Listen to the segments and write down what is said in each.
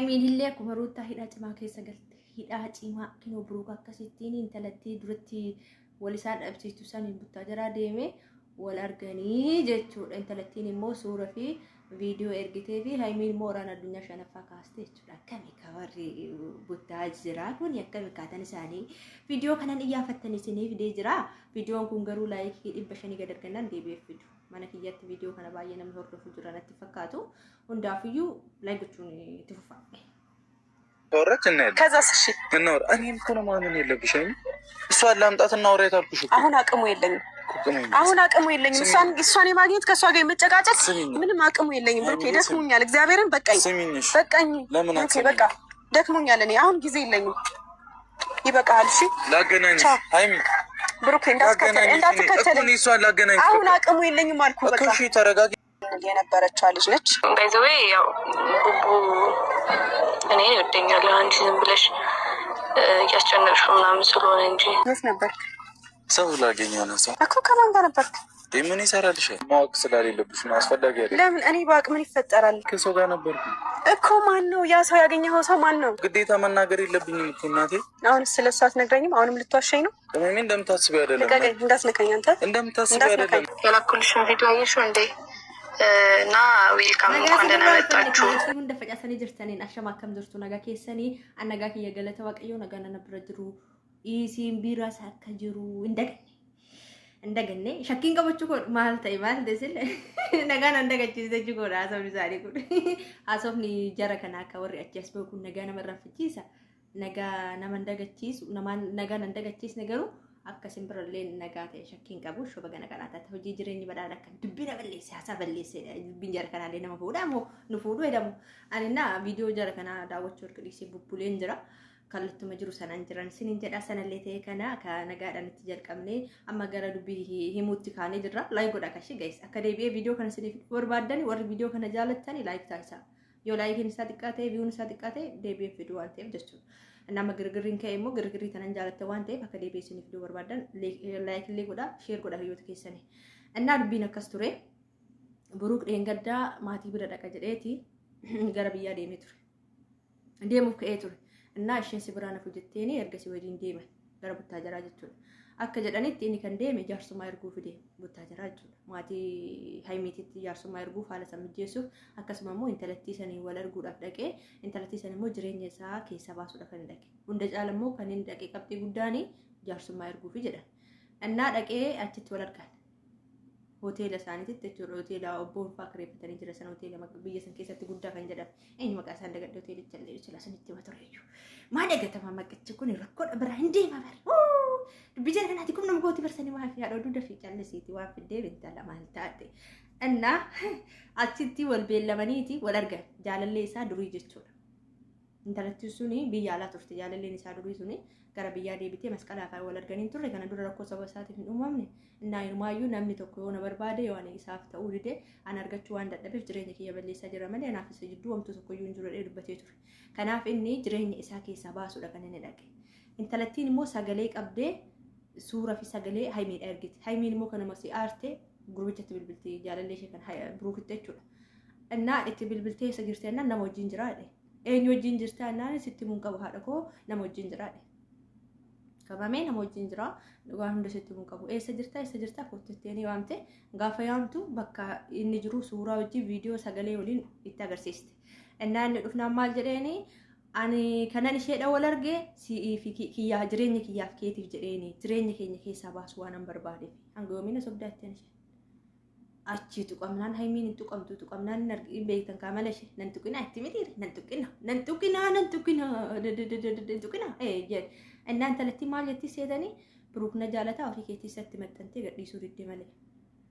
Haymiin illee akkuma ruutaa hidhaa cimaa keessa galte. Hidhaa cimaa kinoo buruuka akkasittiin intalatti duratti wal isaan dhabsiistu saniin buttaa jaraa deeme wal arganii jechuudha. Intalattiin immoo suura fi viidiyoo ergitee fi Haymiin immoo waraana addunyaa shanaffaa kaaste jechuudha. Akkami kawarri buttaa jira kun akkami kaatan isaanii viidiyoo kanan iyyaaffattanii isinii fidee jira. Viidiyoon kun garuu laayikii 500 gad argannaan deebi'eef fidu. Mana kiyyatti viidiyoo kana baay'ee namni hordofu jira natti fakkaatu. Hundaafiyyuu laayik gochuun itti fufaa. ወረች እናያለን። ከዛስ እሺ እናወራ። እኔም እኮ ነው ማመን የለብሽም። እሷን ላምጣት እናወራ የታልኩሽ እኮ አሁን አቅሙ የለኝም። አቅሙ የለኝም። እሷን የማግኘት ከእሷ ጋር የመጨቃጨት ምንም አቅሙ የለኝም። ብሩኬ ደክሞኛል። እግዚአብሔርን በቃኝ። ብሩኬ በቃ ደክሞኛል። እኔ አሁን ጊዜ የለኝም። ይበቃል። እሺ ላገናኝሽ ሃይሚ ብሩኬ እንዳትከተለኝ። እሷን ላገናኝሽ አሁን አቅሙ የለኝም አልኩ። በቃ እሺ ተረጋጊ። የነበረችዋ ልጅ ነች። ባይዘዌ ያው ቡቡ እኔ ይወደኛል። አንቺ ዝም ብለሽ እያስጨነቅሽው ምናምን ስለሆነ እንጂ የት ነበርክ? ሰው ላገኘው ነው። ሰው እኮ ከማን ጋር ነበርክ? ምን ይሰራልሻል? ማወቅ ስለሌለብሽ ነው። አስፈላጊ አይደለም። ለምን እኔ ባቅ ምን ይፈጠራል? ከሰው ጋር ነበርኩ እኮ። ማን ነው ያ ሰው? ያገኘኸው ሰው ማን ነው? ግዴታ መናገር የለብኝም እኮ እናቴ። አሁን ስለሷ አትነግረኝም? አሁንም ልትዋሸኝ ነው? እኔ እንደምታስቢው አይደለም። ልቀቀኝ። እንዳትነካኝ አንተ። እንደምታስቢው አይደለም። የላኩልሽን ቪዲዮ አየሽው እንዴ? እና ዌልካም እንኳን ደህና መጣችሁ። እንደፈጫሰኒ ጅርተኒን አሸማከም ጅርቱ ነጋ ኬሰኒ አነጋ ከየ ገለተ ዋቀዮ ነጋ ነብረ ጅሩ ኢሲን ቢራ ሳካ ጅሩ እንደገኔ ሸኪን ቀበቹ ኮ ማልታይ ማል ደስል ነጋ እንደገቺስ ደጅ ኮ አሰብ ዛሬ ኩ አሰብኒ ጀረ ከና ከወሪ አቸስ በኩ ነጋ ነመረፍቺሳ ነጋ ነመንደገቺስ ነጋ ነንደገቺስ ነገሩ akkasiin birallee nagaa ta'e shakkiin qabu shoba gana kanaata hojii jireenyi badhaadha akka dubbina balleesse haasaa balleesse dubbiin jara kanaallee nama fuudhamu nu fuudhu jedhamu anina viidiyoo jara kanaa daawwachuu erga dhiisee bubbuleen jira kallatuma jiru sanaan jiran sinin jedha sanallee ta'e kana ka nagaadhaan itti jalqabne amma gara dubbii himuutti kaanee jirra laayik godha kashi guys akka deebi'ee viidiyoo kana siniif barbaadan warri viidiyoo kana jaalattani laayik taasisaa yoo laayikiin isaa xiqqaa ta'e viyuun isaa xiqqaa ta'e deebi'ee fiduu waan ta'eef jechuudha. nama girgirin ka'e immoo girgirii tanan jaalatte waan ta'eef akka deebi'ee fiduu barbaadan laayik illee godha sheer godha hiriyoota keessanii. Innaa dubbiin akkas ture buruuk dheengaddaa maatii bira dhaqa jedheeti gara biyyaa deemee ture. Deemuuf ka'ee ture. Innaa isheen si biraan hafu jetteeni ergasii waliin deeman gara buttaa jaraa jechuudha. Akka jedhanitti inni kan deeme jaarsummaa erguu fide buttaa jaraa jechuudha. Maatii Haymiititti jaarsummaa erguu haala san mijeessuuf akkasuma immoo intalattii sanii wal arguudhaaf dhaqee intalattii san immoo jireenya isaa keessa baasuudhaaf kan dhaqe. Hunda caala immoo kan inni dhaqee qabxii guddaanii jaarsummaa erguu fi jedhan. Innaa dhaqee achitti wal argan. Hoteela isaaniitti jechuudha. Hoteela obboon fa'aa kireeffatanii jira sana hoteela biyya san keessatti guddaa kan jedhan. Eenyu maqaa isaan dagadhe hoteelicha illee jira sanitti hima ture jechuudha. Maa dagatama maqachi kun rakkoodha bira hin deema bara. Bijja kanaati kun nama gooti barsanii maaf yaadoo dudda fi callisiiti waan fiddee bintala maal taate. Innaa achitti wal beellamaniiti wal argan jaalallee isaa durii jechuudha. Intalattiin suni biyya alaa turte jaalalleen isaa durii suni gara biyyaa deebitee masqalaa fa'aa wal arganiin turre kana dura rakkoo saba isaatiif hin uumamne. Innaa hirmaayyuu namni tokko yoo na barbaade yoo ani isaaf ta'uu dide an argachuu waan dadhabeef jireenya kiyya balleessaa jira malee anaaf isa jidduu homtuu tokko iyyuu hin jiru dubbatee ture. Kanaaf inni jireenya isaa keessaa baasuudha kan inni dhaqe. Intalattiin immoo sagalee qabdee suura fi sagalee Haymiidha ergite. Haymiin immoo kanuma si aarte gurbichatti bilbiltee jaalallee ishee kan buruukitti jechuudha. Innaa itti bilbiltee isa jirte innaan nama wajjin jiraadhe. Eenyu wajjin jirta innaan sitti mun qabu haadha koo nama wajjin jiraadhe. Qabamee nama wajjin jira waan hunda sitti mun qabu. Eessa jirta kottettee ni waamte gaafa yaamtu bakka inni jiru suuraa wajjin viidiyoo sagalee waliin itti agarsiiste. Innaan inni dhufnaan maal jedheeni ani kanan isheedha wal arge kiyyaa jireenya kiyyaaf keetiif jedheeni jireenya keenya keessaa baasuu waan barbaadeef hanga yoomina sobdaatteen ishee achi tuqamnaan Haymiin hin tuqamtu tuqamnaan hin beektan kaamala ishee nan tuqina itti mitiire nan tuqina jedhe innaan talatti maal jetti seetanii buruuk na jaalataa ofii keetti isatti maxxantee gadhiisuu diddee malee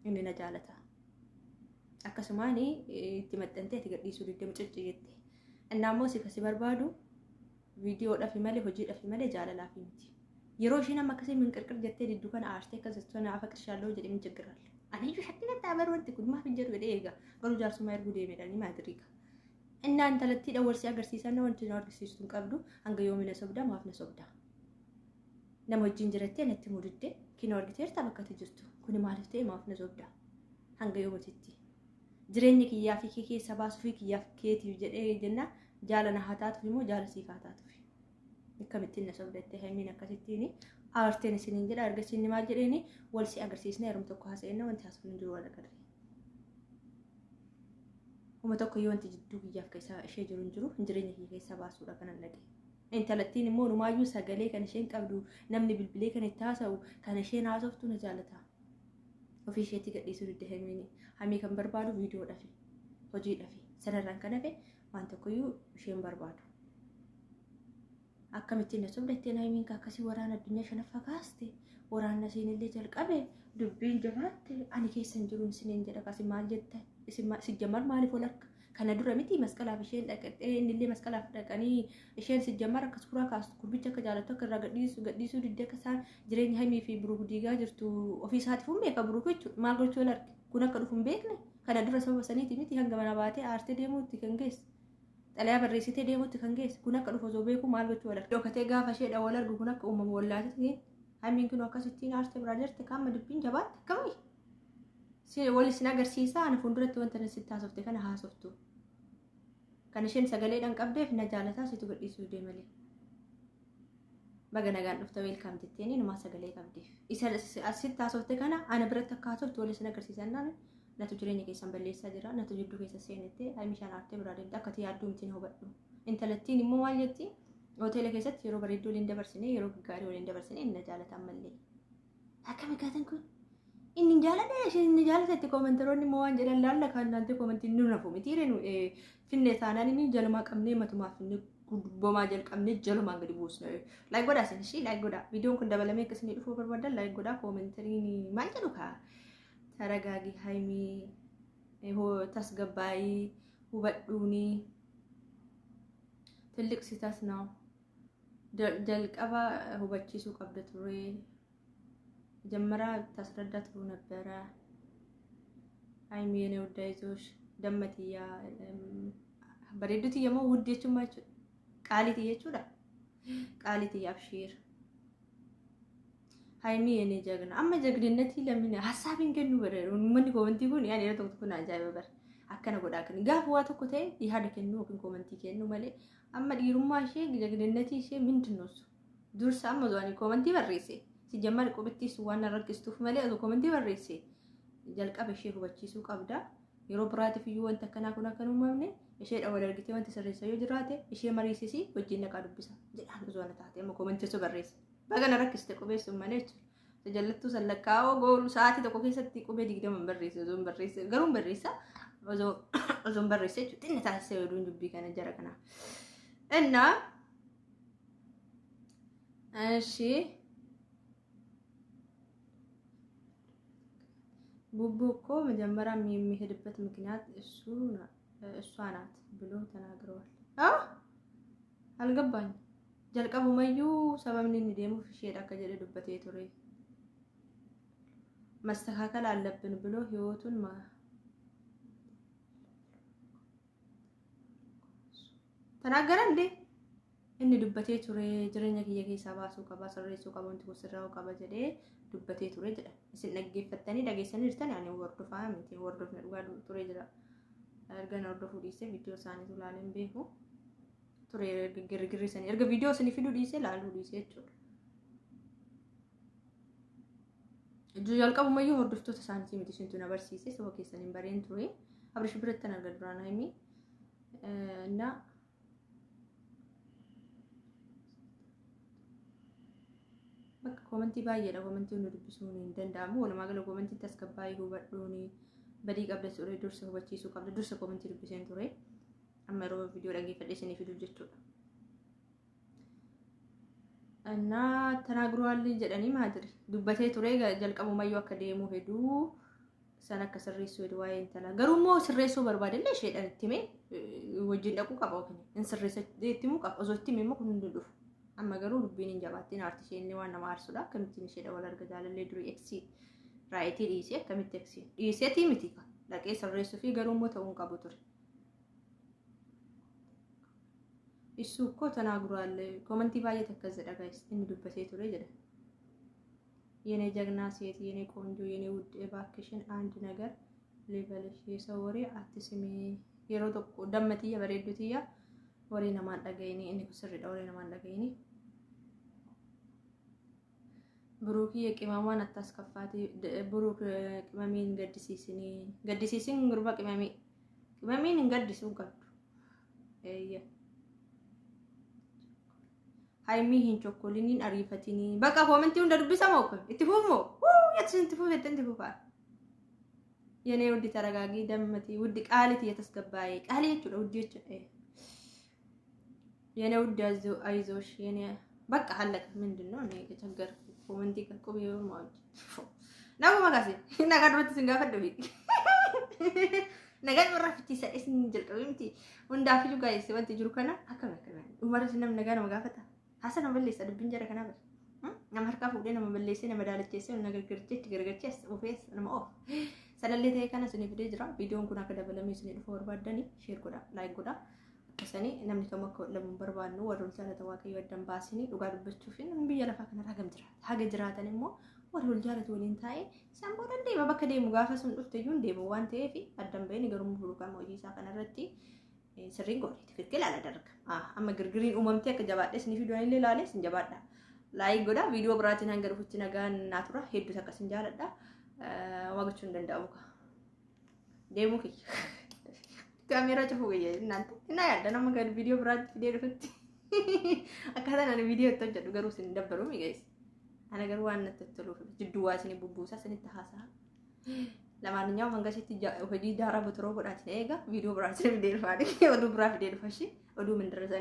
inni na jaalataa akkasumaan itti maxxantee itti gadhiisuu diddee mucicci jette. Innammoo si kasi barbaadu viidiyoodhaaf malee hojiidhaaf malee jaalalaaf miti. Yeroo isheen amma akkasii min qirqir jettee didduu kana aartee akkasii afa qirshaaloo jedhee min jiggiralle. Ani iyyuu shakkina taabar wanti kun maaf hin jedhu jedhee eega garuu jaarsummaa erguu deemedhanii maatiriika. Innaan intalattiidha warsi agarsiisan wanti na agarsiistu hin qabdu hanga yoomina sobdaa maaf na sobdaa. Nama wajjin jirattee natti mudiddee kina argiteerta bakkatti jirtu kuni maaliif ta'e maaf na sobdaa hanga yoomititti. Jireenya kiyyaa fi keessa baasuu fi kiyyaaf keetiif jedhee jenna jaalana hataatu immoo jaalasiif hataatu akkamittiin na sobdatte hamiin akkasittiin aarteen isiniin jedha argisiin maal jedheeni wal si agarsiisna yeroo tokko haasa'enna wanti haasofnu jiru wal agarre uma tokko yoo wanti jidduu biyyaaf keessa ishee jiru jireenya kee keessa baasuudha kanan dhage intalattiin immoo numaayyuu sagalee kan isheen qabdu namni bilbilee kan itti haasa'u kan isheen haasoftu na jaalata ofii isheetti gadhiisuu didde hamii kan barbaadu viidiyoodhaaf hojiidhaaf sanarraan kan hafe waan tokkoyyuu isheen barbaadu akkamittiin na sobdatteen hamiin akkasii waraana addunyaa shanaffaa kaaste waraanna siinillee jalqabe dubbiin jabaatte ani keessan jiruun isiniin jedha kasi maal jetta sijjammar maaliif ol harka kana dura miti masqalaaf isheen dhaqaxee innillee masqalaaf dhaqanii isheen sijjammar akka suuraa kaastu gurbicha akka jaalatu akka irraa gadhiisuu diddee akka isaan jireenya hamii fi buruu diigaa jirtu ofii isaatiif hin beeka buruu jechuudha maal gochuu ol harki kun akka dhufu hin beekne kana dura sababa saniiti miti hanga mana baatee aartee deemuutti kan geesse xalayaa barreessitee deemuutti kan geesse kun akka dhufu osoo beeku maal gochuu ol harki dhokatee gaafa isheedha wal argu kun akka uumama wallaatee hamiin kun akkasittiin aartee biraa jirte kaama dubbiin jabaatte akkamii wal isin agarsiisaa ana fuulduratti wanta nasitti haasofte kana haasoftu kan isheen sagaleedhaan qabdeef na jaalataa situ gadhiisuu deemalee baga nagaan dhufta weelkaam jetteeni numaa sagalee qabdeef isa asitti haasofte kana ana biratti akka haasoftu wal isin agarsiisannaan natu jireenya keessan balleessaa jira natu jidduu keessa seenettee hamishaan aartee biraa deemte akkati yaadduu mtiin hubadhu intalattiin immoo maal jetti hoteela keessatti yeroo bareedduu waliin dabarsine yeroo gaggaarii waliin dabarsine inni na jaalataan mallee akkami gaatan kun inni jaaladha isheen jaalatatti koomentaroonni immoo waan jedhan laalla kan naante koomentiin nu nafu mitiire nu finne taanaan inni jalumaa qabnee matumaa finne gudbomaa jalqabnee jalumaan gadi buusna laayik godhaa sin ishii laayik godhaa viidiyoon kun dabalamee akkasii dhufuu barbaadan laayik godhaa koomentarii maal jedhu kaa taragaagii haymii tasgabbaayii hubadhuunii tilliqsitas naaw jalqaba hubachiisuu qabda ture ጀመራ ታስረዳት ብሎ ነበረ አይሚኔ ወዳይዞሽ ደመትያ በሬዱት የሞ ውዴቹ ማቹ ቃሊት ይየቹዳ ቃሊት ያብሽር ሃይሚ የኔ ጀግና አመ ጀግንነቲ ለምን ሐሳብን ገኑ በረሩ ምን ኮመንቲ ኩን ያኔ ለተኩኩና አጃይበበር አከነ ጎዳከን ጋፍ ዋተኩቴ ይሃደከኑ ኩን ኮመንቲ ከኑ ማለ አመ ዲሩማሼ ጀግንነቲ ሼ ምንድነው ዱርሳ አመዟኒ ኮመንቲ በሬሴ ሲጀመር ቁብቲስ ዋና ረክስቱፍ ማለ አዞ ኮመንቲ በሬሴ jalqaba ishee hubachiisuu qabda yeroo biraatiif iyyuu wanta akkanaa kun akka uumamne ishee wal argitee wanta sirreessa yoo jiraate ishee mariisisi wajjin naqaa dubbisa jedhaan osoo ana taate amma koomentiisu barreessa bagana rakkiste qubeessu malee jechuudha jallattuu sallakkaa'oo goolu sa'aatii tokko keessatti qubee 20 barreessa osoo barreessa garuu barreessa osoo barreessa jechuudha inni taasisee yoo dubbii kana jara kana እና እሺ ቡቡ እኮ መጀመሪያ የሚሄድበት ምክንያት እሷ ናት ብሎ ተናግረዋል። አልገባኝ ጀልቀቡ መዩ ሰበብን እንደሙ ፍሼዳ ከጀደዱበት የቱሬ መስተካከል አለብን ብሎ ህይወቱን ተናገረ እንዴ እንዱበት የቱሬ ጅረኛ ከየከይሳ ባሱ ከባሰረሱ ቀቦንት ወስራው ቀበጀዴ dubbatee ture jedha isin dhaggeeffattanii dhageessanii jirtan yaani hordofaa miti hordofne dhugaa ture jira erga hordofuu dhiisee viidiyoo isaanii ilaaleen beeku ture girgirri isaanii erga viidiyoo isaanii fiduu dhiisee ilaaluu dhiisee jechuudha jalqabumayyuu hordoftoota isaanii miti isintu na barsiise saba keessaniin bareen ture abrish birattan arga duraan haimi እና bakka komentii baay'eedha komentii nu dubbisuun hin danda'amu walumaa gala komentii tasgabbaa'ii hubadhuuni badii qabda ture dursa hubachiisuu qabda dursa komentii dubbiseen ture amma yeroo viidiyoo dhaggeeffadhee isinii fiduu jechuudha እና ተናግሯል jedhanii maadri dubbatee ture jalqabumayyuu akka deemu heduu san akka sirreessuu heduu waa'ee intala garuummoo sirreessuu barbaadelle isheedhaan itti mee wajjin dhaquu qaba ofiin in sirreessee itti muu qaba osoo itti mee immoo kun hundi dhufu amma garuu dubbiin hin jabaattiin aartii isheen waan nama aarsudha akkamittiin ishee wal arga jaalallee durii eksi raayitii dhiisee akkamitti eksi dhiiseetii miti dhaqee sirreessuu fi garuu immoo ta'uu qabu ture isu እኮ ተናግሯል ኮሜንት ባየት ተከዘደ ጋይስ እንዴ ዱበቴ ቱሬ ጀደ የኔ ጀግና ሴት የኔ ቆንጆ የኔ ውድ እባክሽን አንድ ነገር ልበልሽ የሰው ወሬ አትስሚ የሮቶ ደመትያ በሬዱትያ Warri namaan dhaga'ini inni sirriidha warri namaan dhaga'ini. Buruukii qimamaan attas kaffaati buruuk qimamiin gaddisiisin gurba qimamiin hin gaddisuun qabdu. Eeyya. Haimii hin chokkoliniin ariifatini. Bakka komentii hunda dubbisa moo itti fuufmoo? Yatti itti fuufetti itti fuufaa. Yenee wuddi taragaagii dammati wuddi qaaliti yatas gabbaa'ee qaalii jechuudha wuddi jechuudha. Yenee wuddi አይዞሽ yenee bakka hallaka ምንድነው እኔ ከቸገር ኮሜንት ከቆብ ይወማው ነው ማጋሴ ነገር ወጥ ሲንጋፈደው ነገር ወራፍቲ ሰደስ እንጀልቀውምቲ ወንዳፍዩ ጋይስ ወንት ጅሩ ከና አከመከና ኡመር ስንም ነገር መጋፈታ ሐሰን በለይ ሰድብን ጀረ ከና በል ነማርካ ፉዴ ነው በለይ ሲነ መዳለቼ ነገር ገርገርቼ ኦፌስ ነው ሰለለቴ ከና ስኒ ቪዲዮ ጅራ ቪዲዮን ኩና ከደበለሚ ስኒ ፎርዋርድ ሼር ጎዳ ላይክ ጎዳ Kasani namni kamuu akka lamuun barbaadnu warri jaalatan waaqayyo addan baasini dhugaa dubbachuuf namni biyya lafaa kanarraa hagam jiraata. Haga jiraatan immoo warri jaalatu waliin taa'ee isaan booda deema bakka deemu gaafa sun dhufte iyyuu deemu waan ta'eef addan bahee garuu buruukaan hojii isaa kanarratti sirriin godhe tikirkil ala darga. Amma girgiriin uumamtee akka jabaadhee sinii fi du'an illee ilaalee sin jabaadha. Laayik godha viidiyoo biraatiin hanga dhufutti nagaan naatura hedduu akka sin jaaladha. Waaqachuu hin danda'amu. Deemuu kiyya. Kamera cufu gaya nanti. Ina ya dan nama gad video berat video dapat. Akada nana video itu jadi garu sini dah baru mi guys. Anak garuan nanti terlalu judua sini bubusa sini tahasa. Lama nanya mangga sih tiga jadi darah betul berat ega video berat sini video fadi. Odu berat video fasi. Odu menderasa.